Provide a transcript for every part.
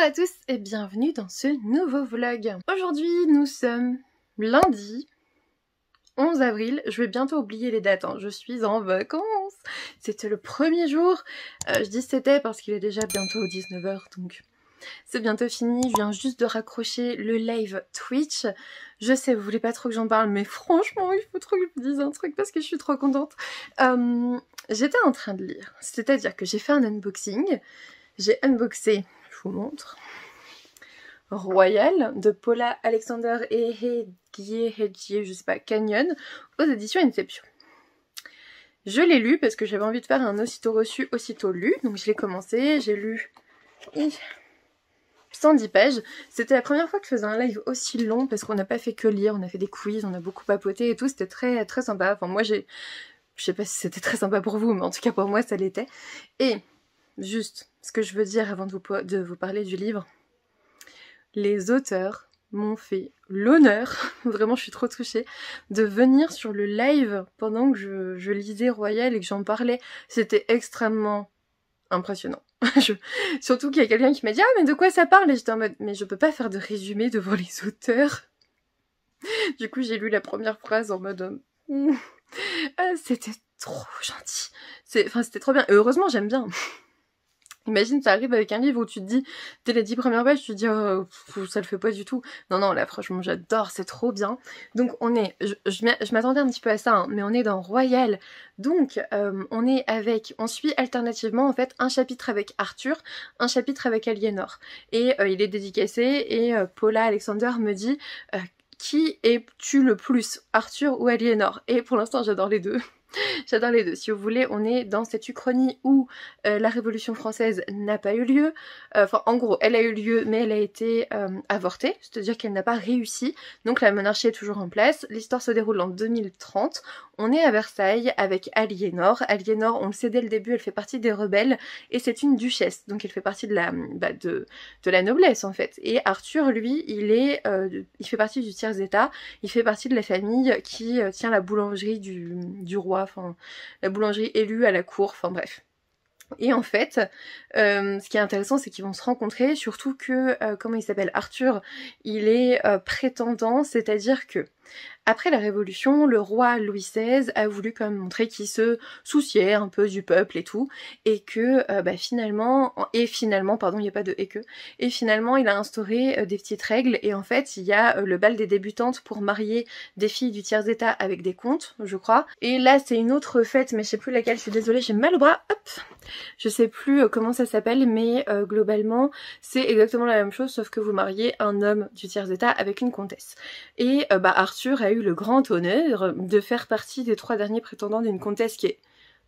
à tous et bienvenue dans ce nouveau vlog. Aujourd'hui nous sommes lundi 11 avril, je vais bientôt oublier les dates, je suis en vacances. C'était le premier jour, je dis c'était parce qu'il est déjà bientôt 19 h donc c'est bientôt fini. Je viens juste de raccrocher le live Twitch. Je sais, vous voulez pas trop que j'en parle, mais franchement il faut trop que je vous dise un truc parce que je suis trop contente. J'étais en train de lire, c'est-à-dire que j'ai fait un unboxing, j'ai unboxé, je vous montre, Royal de Paula Alexander et Hedgie, je sais pas, Canyon, aux éditions Inception. Je l'ai lu parce que j'avais envie de faire un aussitôt reçu, aussitôt lu, donc je l'ai commencé, j'ai lu 110 pages. C'était la première fois que je faisais un live aussi long parce qu'on n'a pas fait que lire, on a fait des quiz, on a beaucoup papoté et tout, c'était très très sympa. Enfin moi je sais pas si c'était très sympa pour vous, mais en tout cas pour moi ça l'était. Et juste ce que je veux dire avant de vous parler du livre, les auteurs m'ont fait l'honneur, vraiment je suis trop touchée, de venir sur le live pendant que je lisais Royal et que j'en parlais. C'était extrêmement impressionnant. Surtout qu'il y a quelqu'un qui m'a dit « Ah mais de quoi ça parle ?» Et j'étais en mode « Mais je peux pas faire de résumé devant les auteurs. » Du coup j'ai lu la première phrase en mode c'était trop gentil. C'était trop bien. Et heureusement j'aime bien. Imagine, ça arrive avec un livre où tu te dis, dès les 10 premières pages, tu te dis, oh, ça le fait pas du tout. Non, non, là, franchement, j'adore, c'est trop bien. Donc, je m'attendais un petit peu à ça, mais on est dans Royal. Donc, on suit alternativement, en fait, un chapitre avec Arthur, un chapitre avec Aliénor. Et il est dédicacé, et Paula Alexander me dit, qui es-tu le plus, Arthur ou Aliénor? Et pour l'instant, j'adore les deux. J'adore les deux. Si vous voulez, on est dans cette uchronie où la Révolution française n'a pas eu lieu. Enfin, en gros, elle a eu lieu, mais elle a été avortée, c'est-à-dire qu'elle n'a pas réussi. Donc la monarchie est toujours en place. L'histoire se déroule en 2030. On est à Versailles avec Aliénor. Aliénor, on le sait dès le début, elle fait partie des rebelles et c'est une duchesse. Donc elle fait partie de la noblesse en fait. Et Arthur, lui, il fait partie du tiers-état. Il fait partie de la famille qui tient la boulangerie du roi. Enfin, la boulangerie élue à la cour, enfin bref. Et en fait, ce qui est intéressant, c'est qu'ils vont se rencontrer, surtout que, comment il s'appelle, Arthur, il est prétendant, c'est-à-dire que, après la Révolution, le roi Louis XVI a voulu quand même montrer qu'il se souciait un peu du peuple et tout, et que finalement, pardon, il n'y a pas de et que, et finalement il a instauré des petites règles, et en fait il y a le bal des débutantes pour marier des filles du tiers-état avec des comtes, je crois, et là c'est une autre fête, mais je sais plus laquelle, je suis désolée, j'ai mal au bras, hop, je sais plus comment ça s'appelle, mais globalement c'est exactement la même chose, sauf que vous mariez un homme du tiers-état avec une comtesse. Et Arthur a eu le grand honneur de faire partie des 3 derniers prétendants d'une comtesse qui est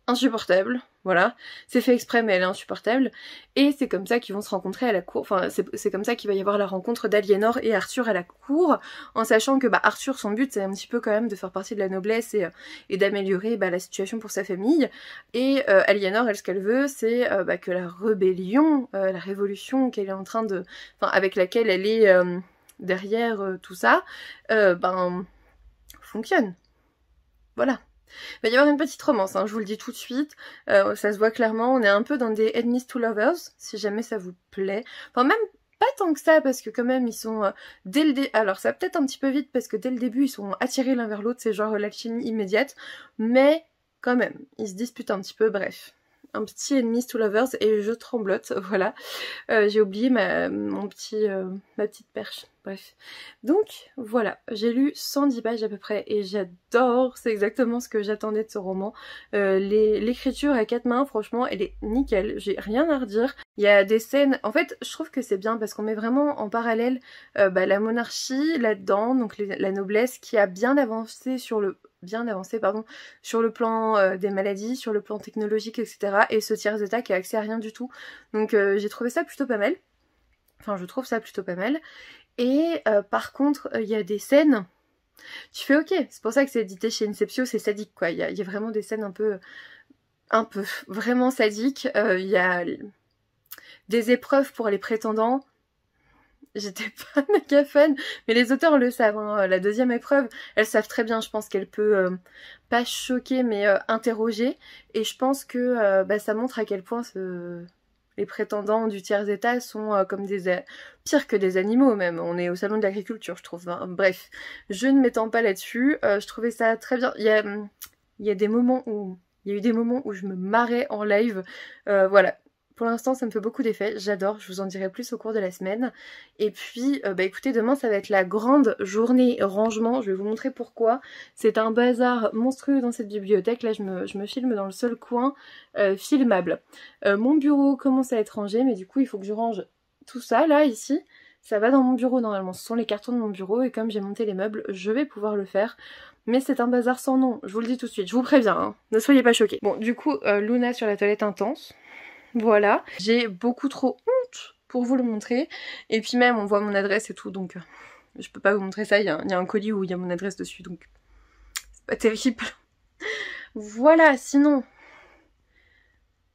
insupportable, voilà, c'est fait exprès mais elle est insupportable, et c'est comme ça qu'ils vont se rencontrer à la cour, enfin c'est comme ça qu'il va y avoir la rencontre d'Aliénor et Arthur à la cour, en sachant que Arthur, son but c'est un petit peu quand même de faire partie de la noblesse et d'améliorer la situation pour sa famille, et Aliénor, elle, ce qu'elle veut c'est que la rébellion, la révolution qu'elle est en train de, enfin avec laquelle elle est derrière tout ça, fonctionne. Voilà. Il va y avoir une petite romance, je vous le dis tout de suite, ça se voit clairement, on est un peu dans des enemies to lovers, si jamais ça vous plaît. Enfin même pas tant que ça, parce que quand même ils sont dès le début, alors ça va peut-être un petit peu vite, parce que dès le début ils sont attirés l'un vers l'autre, c'est genre l'alchimie immédiate, mais quand même, ils se disputent un petit peu, bref. Un petit enemies to lovers et je tremblote, voilà. J'ai oublié ma petite perche, bref. Donc voilà, j'ai lu 110 pages à peu près et j'adore, c'est exactement ce que j'attendais de ce roman. L'écriture à 4 mains, franchement, elle est nickel, j'ai rien à redire. Il y a des scènes, en fait je trouve que c'est bien parce qu'on met vraiment en parallèle la monarchie là-dedans, donc la noblesse qui a bien avancé sur le plan des maladies, sur le plan technologique, etc. Et ce tiers-état qui a accès à rien du tout. Donc j'ai trouvé ça plutôt pas mal. Enfin, je trouve ça plutôt pas mal. Et par contre, il y a des scènes, tu fais ok, c'est pour ça que c'est édité chez Inception, c'est sadique quoi. Il y a vraiment des scènes un peu vraiment sadiques. Il y a des épreuves pour les prétendants. J'étais pas méga fan, mais les auteurs le savent, La deuxième épreuve, elles savent très bien, je pense qu'elle peut pas choquer, mais interroger, et je pense que ça montre à quel point les prétendants du tiers état sont comme pires que des animaux même. On est au salon de l'agriculture, je trouve. Hein. Bref, je ne m'étends pas là-dessus. Je trouvais ça très bien. Il y a eu des moments où je me marrais en live. Voilà. Pour l'instant, ça me fait beaucoup d'effet. J'adore. Je vous en dirai plus au cours de la semaine. Et puis, écoutez, demain, ça va être la grande journée rangement. Je vais vous montrer pourquoi. C'est un bazar monstrueux dans cette bibliothèque. Là, je me filme dans le seul coin filmable. Mon bureau commence à être rangé, mais du coup, il faut que je range tout ça, là, ici. Ça va dans mon bureau, normalement. Ce sont les cartons de mon bureau. Et comme j'ai monté les meubles, je vais pouvoir le faire. Mais c'est un bazar sans nom. Je vous le dis tout de suite. Je vous préviens, hein. Ne soyez pas choqués. Bon, du coup, Luna sur la toilette intense. Voilà, j'ai beaucoup trop honte pour vous le montrer. Et puis même, on voit mon adresse et tout, donc je peux pas vous montrer ça. Il y a un colis où il y a mon adresse dessus, donc c'est pas terrible. Voilà, sinon,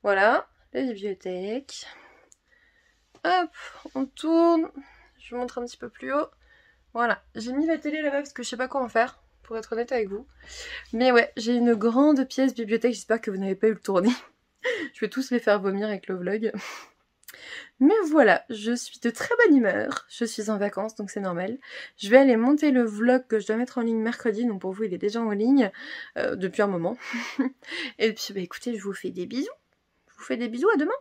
voilà, la bibliothèque. Hop, on tourne. Je vous montre un petit peu plus haut. Voilà, j'ai mis la télé là-bas parce que je sais pas quoi en faire, pour être honnête avec vous. Mais ouais, j'ai une grande pièce bibliothèque, j'espère que vous n'avez pas eu le tourner. Je vais tous les faire vomir avec le vlog. Mais voilà, je suis de très bonne humeur. Je suis en vacances, donc c'est normal. Je vais aller monter le vlog que je dois mettre en ligne mercredi. Donc pour vous, il est déjà en ligne depuis un moment. Et puis écoutez, je vous fais des bisous. Je vous fais des bisous, à demain.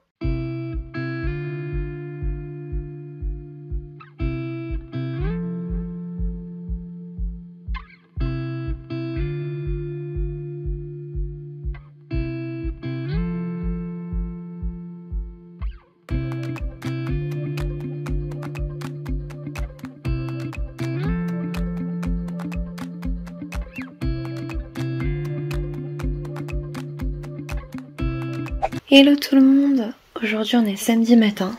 Hello tout le monde, aujourd'hui on est samedi matin,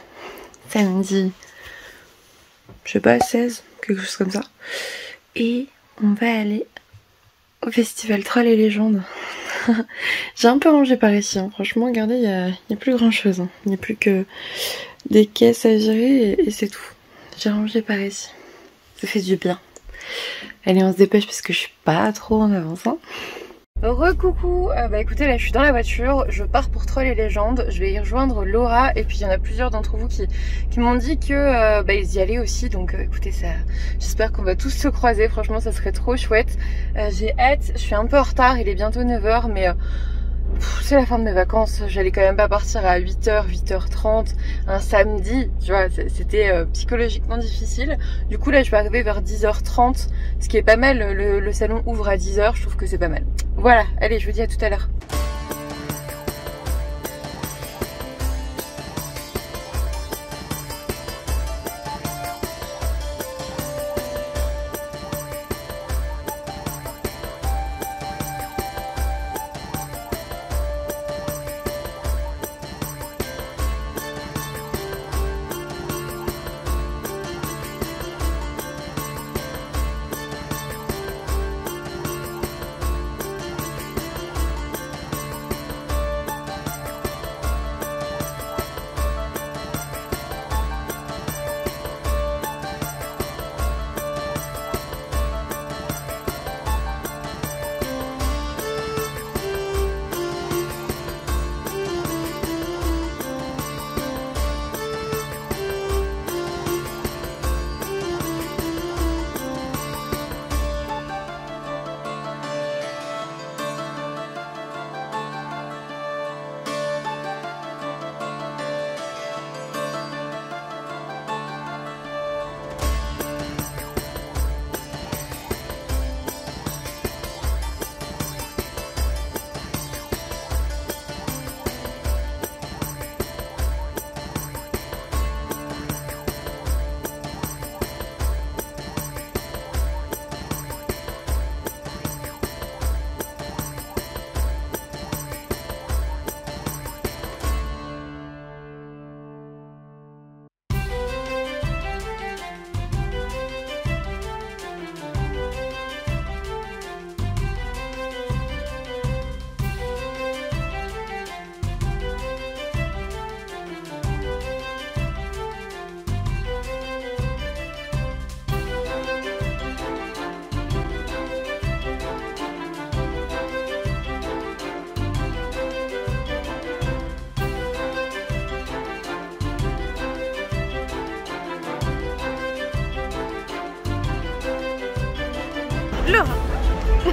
samedi, je sais pas, 16, quelque chose comme ça, et on va aller au festival Trolls et Légendes. J'ai un peu rangé par ici, hein. Franchement regardez, il y a plus grand chose, hein. Il n'y a plus que des caisses à gérer et c'est tout. J'ai rangé par ici, ça fait du bien. Allez, on se dépêche parce que je suis pas trop en avance, hein. Recoucou, écoutez, là je suis dans la voiture, je pars pour Trolls et Légendes, je vais y rejoindre Laura et puis il y en a plusieurs d'entre vous qui m'ont dit que ils y allaient aussi, donc écoutez, ça, j'espère qu'on va tous se croiser, franchement ça serait trop chouette. J'ai hâte, je suis un peu en retard, il est bientôt 9h mais c'est la fin de mes vacances, j'allais quand même pas partir à 8h, 8h30 un samedi, tu vois, c'était psychologiquement difficile. Du coup là je vais arriver vers 10h30, ce qui est pas mal, le salon ouvre à 10h, je trouve que c'est pas mal. Voilà, allez, je vous dis à tout à l'heure.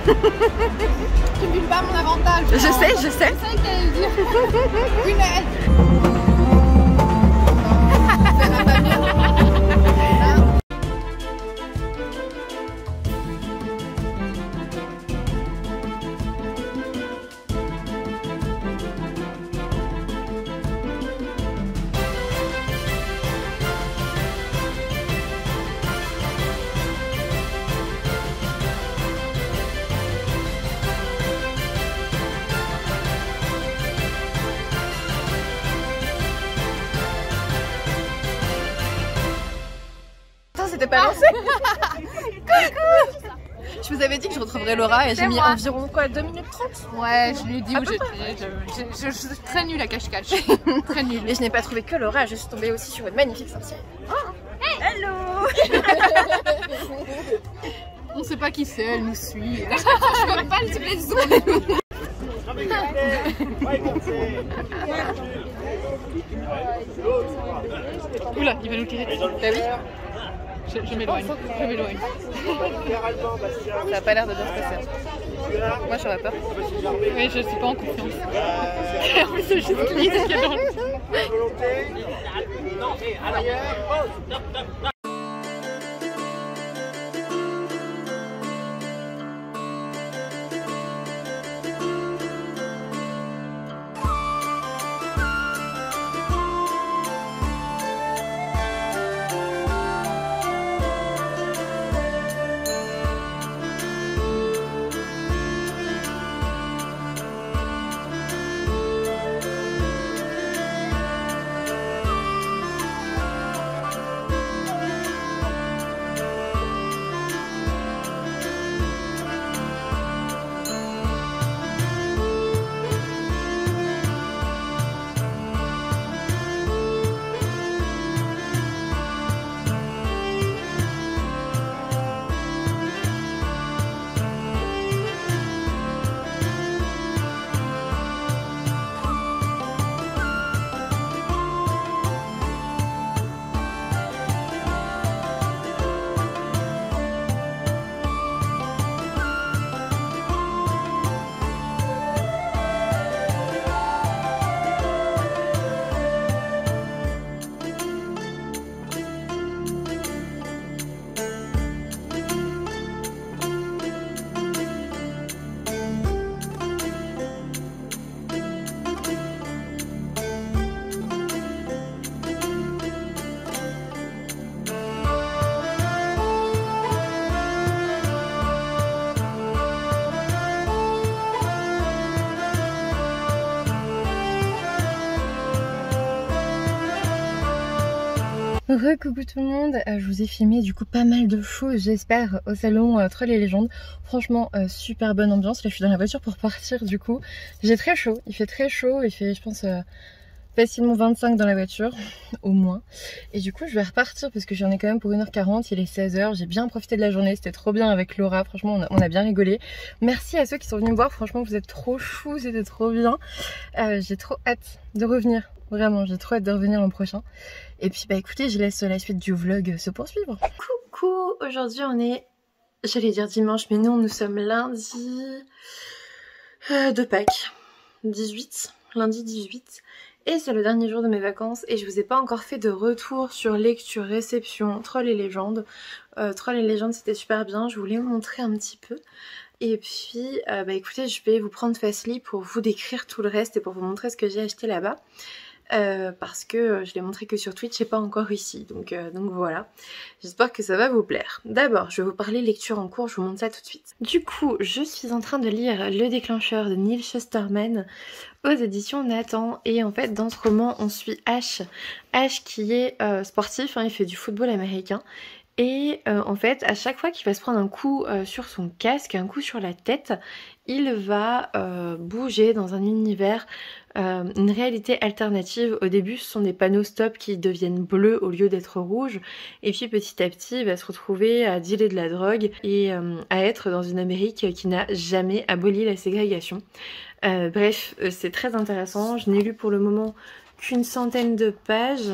Tu ne pas mon avantage. Je sais. C'est ça que t'allais dire. Punaise. C'était pas lancé. Coucou. Je vous avais dit que je retrouverais Laura et j'ai mis environ quoi 2 minutes 30. Ouais, je lui ai dit où j'étais. Je suis très nulle à cache-cache. Très nulle. Et je n'ai pas trouvé que Laura, je suis tombée aussi sur une magnifique sorcière. Oh, hey. Hello. On sait pas qui c'est, elle nous suit. Je ne peux pas les zoomer. Oula, il va nous tirer. Bah oui. Je m'éloigne. Ça a pas l'air de bien se passer. Moi j'aurais peur. Oui, je suis pas en confiance. En plus, c'est juste lui qui est dans le... Coucou tout le monde, je vous ai filmé du coup pas mal de choses j'espère au salon Trolls et Légendes. Franchement super bonne ambiance, là je suis dans la voiture pour partir du coup. J'ai très chaud, il fait très chaud, il fait je pense facilement 25 dans la voiture au moins. Et du coup je vais repartir parce que j'en ai quand même pour 1h40, il est 16h, j'ai bien profité de la journée, c'était trop bien avec Laura, franchement on a bien rigolé. Merci à ceux qui sont venus me voir, franchement vous êtes trop choux, c'était trop bien. J'ai trop hâte de revenir. Vraiment, j'ai trop hâte de revenir l'an prochain. Et puis bah écoutez, je laisse la suite du vlog se poursuivre. Coucou, aujourd'hui on est, j'allais dire dimanche, mais non, nous sommes lundi de Pâques, 18, lundi 18. Et c'est le dernier jour de mes vacances et je vous ai pas encore fait de retour sur lecture, réception, Trolls et Légendes. Trolls et Légendes c'était super bien, je voulais vous montrer un petit peu. Et puis bah écoutez, je vais vous prendre Fastly pour vous décrire tout le reste et pour vous montrer ce que j'ai acheté là-bas. Parce que je l'ai montré que sur Twitch et pas encore ici, donc voilà, j'espère que ça va vous plaire. D'abord je vais vous parler lecture en cours, je vous montre ça tout de suite. Du coup je suis en train de lire Le Déclencheur de Neil Shusterman aux éditions Nathan, et en fait dans ce roman on suit Ash qui est sportif, hein, il fait du football américain. Et en fait à chaque fois qu'il va se prendre un coup sur son casque, un coup sur la tête, il va bouger dans un univers, une réalité alternative. Au début ce sont des panneaux stop qui deviennent bleus au lieu d'être rouges, et puis petit à petit il va se retrouver à dealer de la drogue et à être dans une Amérique qui n'a jamais aboli la ségrégation. Bref, c'est très intéressant, je n'ai lu pour le moment qu'une centaine de pages.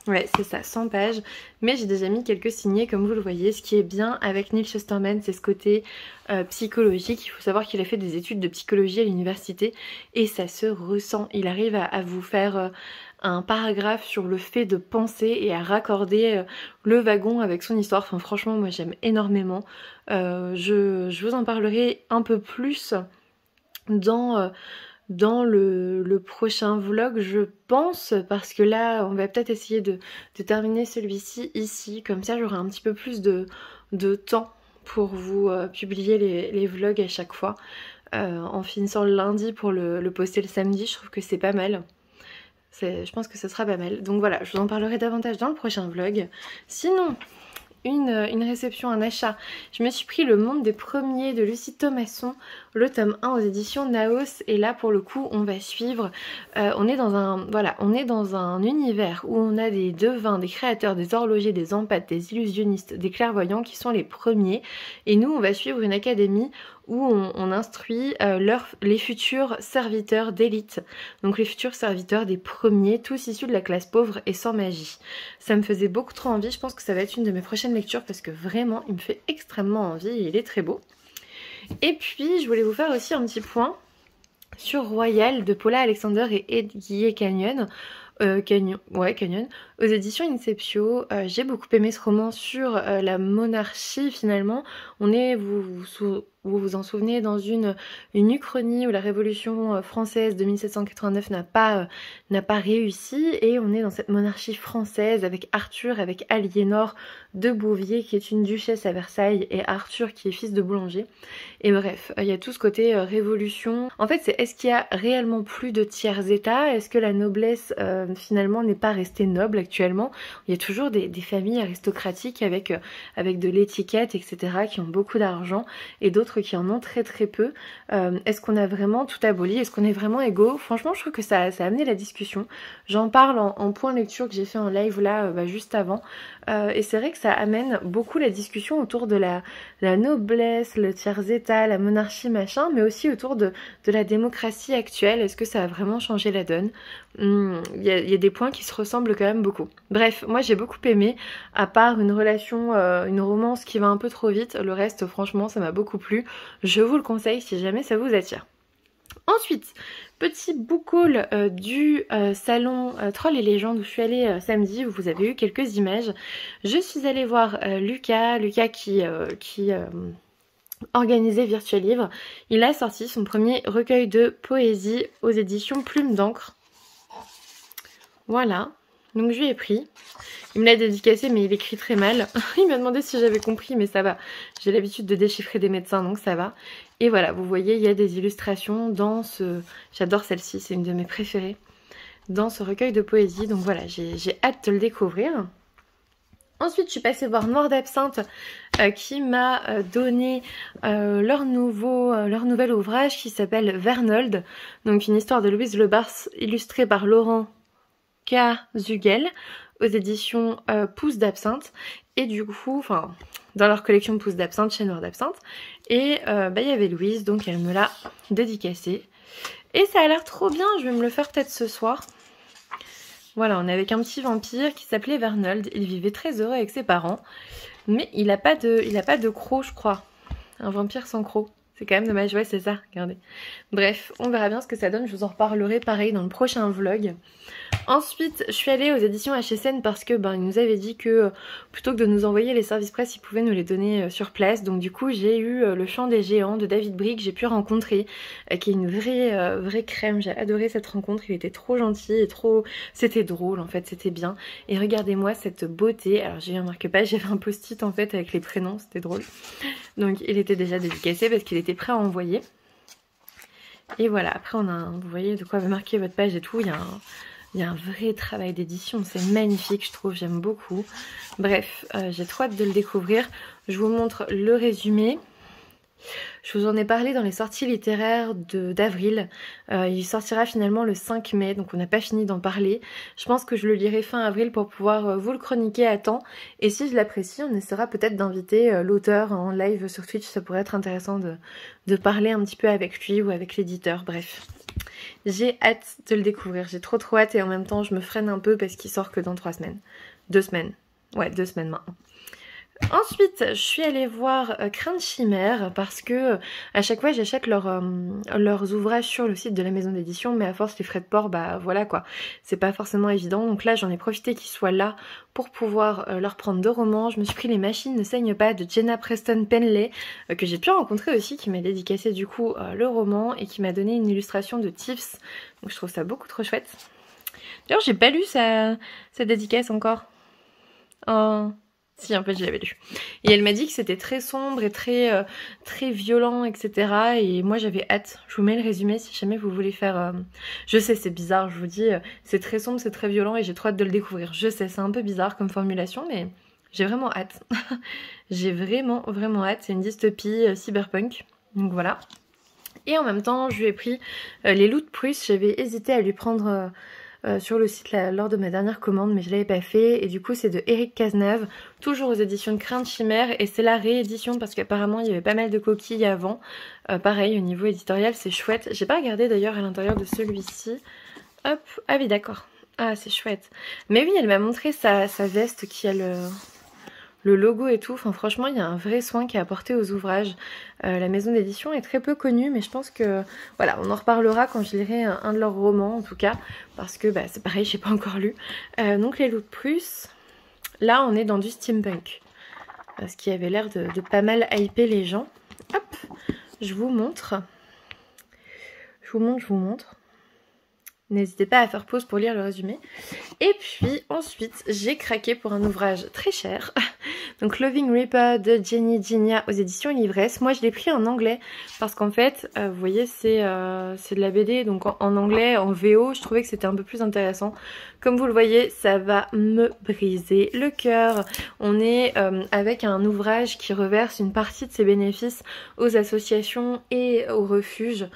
Ouais, c'est ça, 100 pages. Mais j'ai déjà mis quelques signés, comme vous le voyez. Ce qui est bien avec Neil Shusterman, c'est ce côté psychologique. Il faut savoir qu'il a fait des études de psychologie à l'université et ça se ressent. Il arrive à vous faire un paragraphe sur le fait de penser et à raccorder le wagon avec son histoire. Enfin, franchement, moi j'aime énormément. Je vous en parlerai un peu plus dans le prochain vlog, je pense, parce que là on va peut-être essayer de terminer celui-ci ici, comme ça j'aurai un petit peu plus de temps pour vous publier les vlogs à chaque fois, en finissant le lundi pour le poster le samedi. Je trouve que c'est pas mal. Je pense que ce sera pas mal. Donc voilà, je vous en parlerai davantage dans le prochain vlog. Sinon, une réception, un achat. Je me suis pris Le Monde des Premiers de Lucie Thomasson, le tome 1 aux éditions Naos. Et là pour le coup on va suivre, on est dans un univers où on a des devins, des créateurs, des horlogers, des empathes, des illusionnistes, des clairvoyants qui sont les premiers. Et nous on va suivre une académie où on instruit les futurs serviteurs d'élite, donc les futurs serviteurs des premiers, tous issus de la classe pauvre et sans magie. Ça me faisait beaucoup trop envie, je pense que ça va être une de mes prochaines lectures parce que vraiment il me fait extrêmement envie et il est très beau. Et puis je voulais vous faire aussi un petit point sur Royal de Paula Alexander et Edguier Canyon. Canyon, aux éditions Inceptio. J'ai beaucoup aimé ce roman sur la monarchie finalement. On est, vous vous en souvenez, dans une uchronie où la révolution française de 1789 n'a pas réussi, et on est dans cette monarchie française avec Arthur, avec Aliénor de Bouvier qui est une duchesse à Versailles et Arthur qui est fils de boulanger. Et bref, il y a tout ce côté révolution. En fait, c'est est-ce qu'il y a réellement plus de tiers états? Est-ce que la noblesse finalement n'est pas restée noble actuellement? Il y a toujours des familles aristocratiques avec de l'étiquette, etc., qui ont beaucoup d'argent et d'autres qui en ont très très peu. Est-ce qu'on a vraiment tout aboli? Est-ce qu'on est vraiment égaux? Franchement, je trouve que ça a amené la discussion. J'en parle en point lecture que j'ai fait en live là juste avant. Et c'est vrai que ça amène beaucoup la discussion autour de la noblesse, le tiers-état, la monarchie, machin, mais aussi autour de la démocratie actuelle. Est-ce que ça a vraiment changé la donne? Il y a des points qui se ressemblent quand même beaucoup. Bref, moi j'ai beaucoup aimé, à part une relation, une romance qui va un peu trop vite. Le reste, franchement, ça m'a beaucoup plu. Je vous le conseille si jamais ça vous attire. Ensuite, petit book haul du salon Trolls et Légendes où je suis allée samedi, où vous avez eu quelques images. Je suis allée voir Lucas qui organisait Virtuel Livre. Il a sorti son premier recueil de poésie aux éditions Plume d'encre. Voilà, donc je lui ai pris. Il me l'a dédicacé mais il écrit très mal. Il m'a demandé si j'avais compris mais ça va. J'ai l'habitude de déchiffrer des médecins donc ça va. Et voilà, vous voyez, il y a des illustrations dans ce... J'adore celle-ci, c'est une de mes préférées. Dans ce recueil de poésie. Donc voilà, j'ai hâte de le découvrir. Ensuite, je suis passée voir Noir d'Absinthe qui m'a donné leur nouvel ouvrage qui s'appelle Vernold. Donc une histoire de Louise Lebars illustrée par Laurent Zugel aux éditions Pousse d'Absinthe. Et du coup, enfin, dans leur collection Pousse d'Absinthe chez Noir d'Absinthe. Et il y avait Louise, donc elle me l'a dédicacé. Et ça a l'air trop bien, je vais me le faire peut-être ce soir. Voilà, on est avec un petit vampire qui s'appelait Vernold. Il vivait très heureux avec ses parents. Mais il a pas de croc, je crois. Un vampire sans croc. C'est quand même dommage, ouais c'est ça, regardez. Bref, on verra bien ce que ça donne, je vous en reparlerai pareil dans le prochain vlog. Ensuite, je suis allée aux éditions HSN parce que ils nous avaient dit que plutôt que de nous envoyer les services presse, ils pouvaient nous les donner sur place. Donc du coup, j'ai eu Le Chant des Géants de David Brie que j'ai pu rencontrer, qui est une vraie crème. J'ai adoré cette rencontre, il était trop gentil et c'était drôle en fait, c'était bien. Et regardez-moi cette beauté. Alors j'ai eu un marque-page, j'avais un post-it en fait avec les prénoms, c'était drôle. Donc il était déjà dédicacé parce qu'il était prêt à envoyer. Et voilà, après on a vous voyez de quoi va marquer votre page et tout, il y a un vrai travail d'édition, c'est magnifique je trouve, j'aime beaucoup. Bref, j'ai trop hâte de le découvrir. Je vous montre le résumé. Je vous en ai parlé dans les sorties littéraires d'avril. Il sortira finalement le 5 mai, donc on n'a pas fini d'en parler. Je pense que je le lirai fin avril pour pouvoir vous le chroniquer à temps. Et si je l'apprécie, on essaiera peut-être d'inviter l'auteur en live sur Twitch. Ça pourrait être intéressant de parler un petit peu avec lui ou avec l'éditeur, bref. J'ai hâte de le découvrir, j'ai trop hâte et en même temps je me freine un peu parce qu'il sort que dans 3 semaines. 2 semaines. Ouais, 2 semaines maintenant. Ensuite, je suis allée voir Crainte Chimère parce que à chaque fois j'achète leurs ouvrages sur le site de la maison d'édition, mais à force les frais de port, bah voilà quoi, c'est pas forcément évident. Donc là j'en ai profité qu'ils soient là pour pouvoir leur prendre 2 romans. Je me suis pris Les Machines ne saignent pas de Jenna Preston Penley, que j'ai pu rencontrer aussi, qui m'a dédicacé du coup le roman et qui m'a donné une illustration de Tiffs. Donc je trouve ça beaucoup trop chouette. D'ailleurs j'ai pas lu sa dédicace encore. Oh... Si, en fait, je l'avais lu. Et elle m'a dit que c'était très sombre et très violent, etc. Et moi, j'avais hâte. Je vous mets le résumé si jamais vous voulez faire... Je sais, c'est bizarre, je vous dis, c'est très sombre, c'est très violent et j'ai trop hâte de le découvrir. Je sais, c'est un peu bizarre comme formulation, mais j'ai vraiment hâte. J'ai vraiment, vraiment hâte. C'est une dystopie cyberpunk. Donc voilà. Et en même temps, je lui ai pris Les Loups de Prusse. J'avais hésité à lui prendre... sur le site là, lors de ma dernière commande, mais je l'avais pas fait. Et du coup c'est de Éric Cazeneuve, toujours aux éditions de Crainte Chimère, et c'est la réédition parce qu'apparemment il y avait pas mal de coquilles avant. Pareil au niveau éditorial c'est chouette. J'ai pas regardé d'ailleurs à l'intérieur de celui-ci. Hop, ah oui d'accord, ah c'est chouette. Mais oui, elle m'a montré sa veste qui a le logo et tout. Enfin franchement il y a un vrai soin qui est apporté aux ouvrages. La maison d'édition est très peu connue, mais je pense que voilà, on en reparlera quand je lirai un de leurs romans en tout cas, parce que bah, c'est pareil, j'ai pas encore lu. Donc Les Loups de Prusse, là on est dans du steampunk, ce qui avait l'air de pas mal hyper les gens. Hop, je vous montre. Je vous montre. N'hésitez pas à faire pause pour lire le résumé. Et puis ensuite, j'ai craqué pour un ouvrage très cher. Donc Loving Reaper de Jenny Genia aux éditions Livresse. Moi je l'ai pris en anglais parce qu'en fait, vous voyez, c'est de la BD. Donc en anglais, en VO, je trouvais que c'était un peu plus intéressant. Comme vous le voyez, ça va me briser le cœur. On est avec un ouvrage qui reverse une partie de ses bénéfices aux associations et aux refuges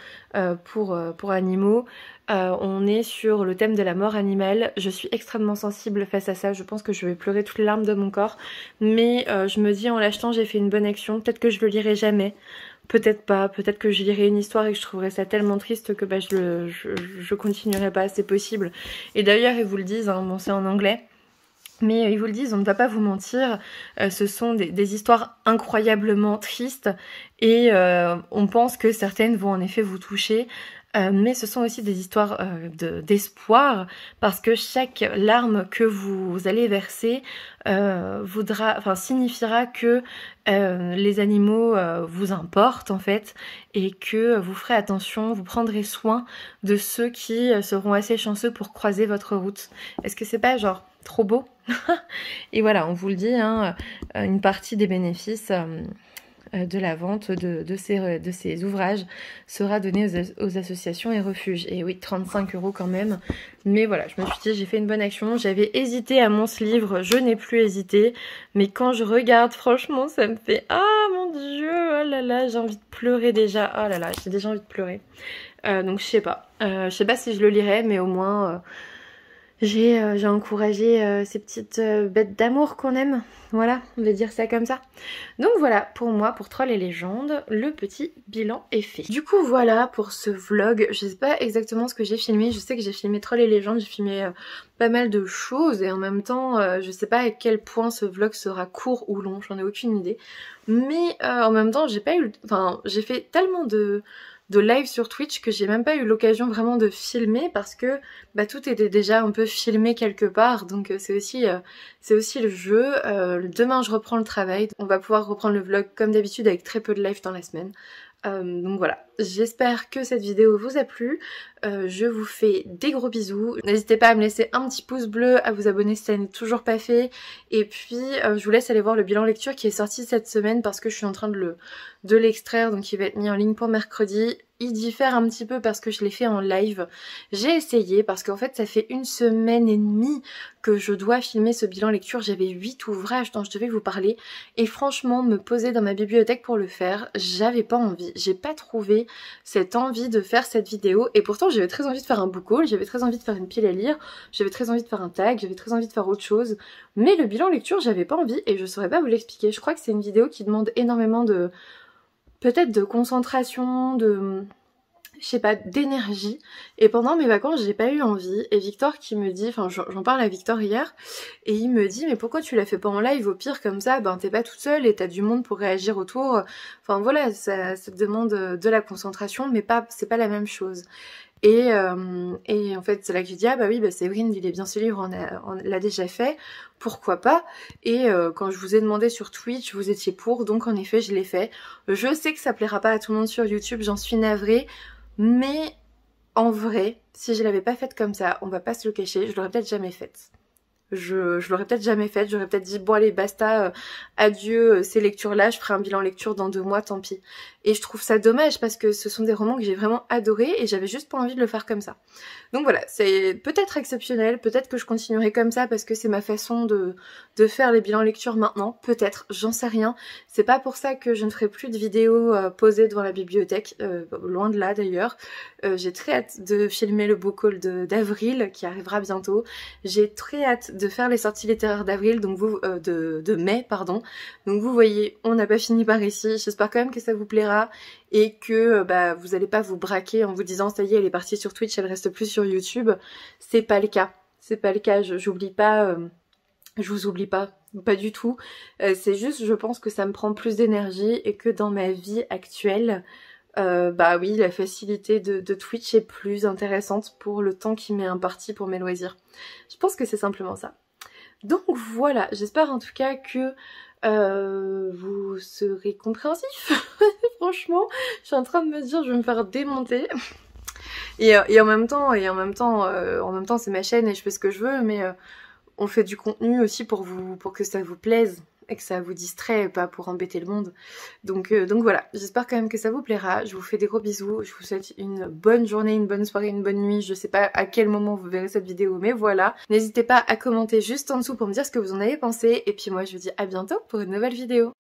pour animaux. On est sur le thème de la mort animale. Je suis extrêmement sensible face à ça. Je pense que je vais pleurer toutes les larmes de mon corps. Mais je me dis en l'achetant j'ai fait une bonne action. Peut-être que je le lirai jamais. Peut-être pas. Peut-être que je lirai une histoire et que je trouverai ça tellement triste que bah, je continuerai pas. C'est possible. Et d'ailleurs ils vous le disent, hein, bon c'est en anglais. Mais ils vous le disent, on ne va pas vous mentir, ce sont des histoires incroyablement tristes et on pense que certaines vont en effet vous toucher. Mais ce sont aussi des histoires d'espoir parce que chaque larme que vous allez verser signifiera que les animaux vous importent en fait et que vous ferez attention, vous prendrez soin de ceux qui seront assez chanceux pour croiser votre route. Est-ce que c'est pas genre trop beau? Et voilà, on vous le dit, hein, une partie des bénéfices de la vente de ces ouvrages sera donnée aux associations et refuges. Et oui, 35 € quand même. Mais voilà, je me suis dit, j'ai fait une bonne action. J'avais hésité à mon ce livre, je n'ai plus hésité. Mais quand je regarde, franchement, ça me fait... Ah mon Dieu, oh là là, j'ai envie de pleurer déjà. Oh là là, j'ai déjà envie de pleurer. Donc je sais pas. Je sais pas si je le lirai, mais au moins... J'ai encouragé ces petites bêtes d'amour qu'on aime. Voilà, on va dire ça comme ça. Donc voilà, pour moi, pour Trolls et Légendes, le petit bilan est fait. Du coup, voilà pour ce vlog. Je sais pas exactement ce que j'ai filmé. Je sais que j'ai filmé Trolls et Légendes, j'ai filmé pas mal de choses. Et en même temps, je sais pas à quel point ce vlog sera court ou long, j'en ai aucune idée. Mais en même temps, j'ai pas eu... Enfin, j'ai fait tellement de live sur Twitch que j'ai même pas eu l'occasion vraiment de filmer parce que bah, tout était déjà un peu filmé quelque part, donc c'est aussi le jeu. Demain je reprends le travail, on va pouvoir reprendre le vlog comme d'habitude avec très peu de live dans la semaine. Donc voilà, j'espère que cette vidéo vous a plu. Je vous fais des gros bisous. N'hésitez pas à me laisser un petit pouce bleu, à vous abonner si ça n'est toujours pas fait. Et puis je vous laisse aller voir le bilan lecture qui est sorti cette semaine parce que je suis en train de l'extraire, donc il va être mis en ligne pour mercredi. Il diffère un petit peu parce que je l'ai fait en live. J'ai essayé parce qu'en fait ça fait 1 semaine et demie que je dois filmer ce bilan lecture. J'avais 8 ouvrages dont je devais vous parler et franchement me poser dans ma bibliothèque pour le faire, j'avais pas envie. J'ai pas trouvé cette envie de faire cette vidéo et pourtant j'avais très envie de faire un book haul, j'avais très envie de faire une pile à lire, j'avais très envie de faire un tag, j'avais très envie de faire autre chose. Mais le bilan lecture j'avais pas envie et je saurais pas vous l'expliquer. Je crois que c'est une vidéo qui demande énormément de... peut-être de concentration, je sais pas, d'énergie. Et pendant mes vacances, j'ai pas eu envie. Et Victor qui me dit, enfin j'en parle à Victor hier, et il me dit mais pourquoi tu l'as fait pas en live? Au pire comme ça, ben t'es pas toute seule et t'as du monde pour réagir autour. Enfin voilà, ça te demande de la concentration, mais c'est pas la même chose. Et en fait c'est là que je dis ah bah oui bah Séverine il est bien ce livre, on l'a déjà fait, pourquoi pas. Et quand je vous ai demandé sur Twitch vous étiez pour, donc en effet je l'ai fait. Je sais que ça plaira pas à tout le monde sur YouTube, j'en suis navrée, mais en vrai si je l'avais pas faite comme ça, on va pas se le cacher, je l'aurais peut-être jamais faite. Je l'aurais peut-être jamais faite, j'aurais peut-être dit bon allez basta, adieu ces lectures là, je ferai un bilan lecture dans 2 mois, tant pis. Et je trouve ça dommage parce que ce sont des romans que j'ai vraiment adorés et j'avais juste pas envie de le faire comme ça. Donc voilà, c'est peut-être exceptionnel, peut-être que je continuerai comme ça parce que c'est ma façon de faire les bilans lecture maintenant, peut-être, j'en sais rien. C'est pas pour ça que je ne ferai plus de vidéos posées devant la bibliothèque, loin de là d'ailleurs. J'ai très hâte de filmer le book haul d'avril qui arrivera bientôt. J'ai très hâte de faire les sorties littéraires d'avril, donc de mai, pardon. Donc vous voyez, on n'a pas fini par ici. J'espère quand même que ça vous plaira et que vous allez pas vous braquer en vous disant ça y est, elle est partie sur Twitch, elle reste plus sur YouTube. C'est pas le cas. C'est pas le cas. J'oublie pas. Je vous oublie pas du tout. C'est juste, je pense que ça me prend plus d'énergie et que dans ma vie actuelle, oui, la facilité de Twitch est plus intéressante pour le temps qui m'est imparti pour mes loisirs. Je pense que c'est simplement ça. Donc voilà, j'espère en tout cas que vous serez compréhensif. Franchement, je suis en train de me dire je vais me faire démonter. Et en même temps, c'est ma chaîne et je fais ce que je veux, mais on fait du contenu aussi pour que ça vous plaise et que ça vous distrait, pas pour embêter le monde. Donc voilà, j'espère quand même que ça vous plaira. Je vous fais des gros bisous, je vous souhaite une bonne journée, une bonne soirée, une bonne nuit. Je sais pas à quel moment vous verrez cette vidéo, mais voilà. N'hésitez pas à commenter juste en dessous pour me dire ce que vous en avez pensé. Et puis moi, je vous dis à bientôt pour une nouvelle vidéo.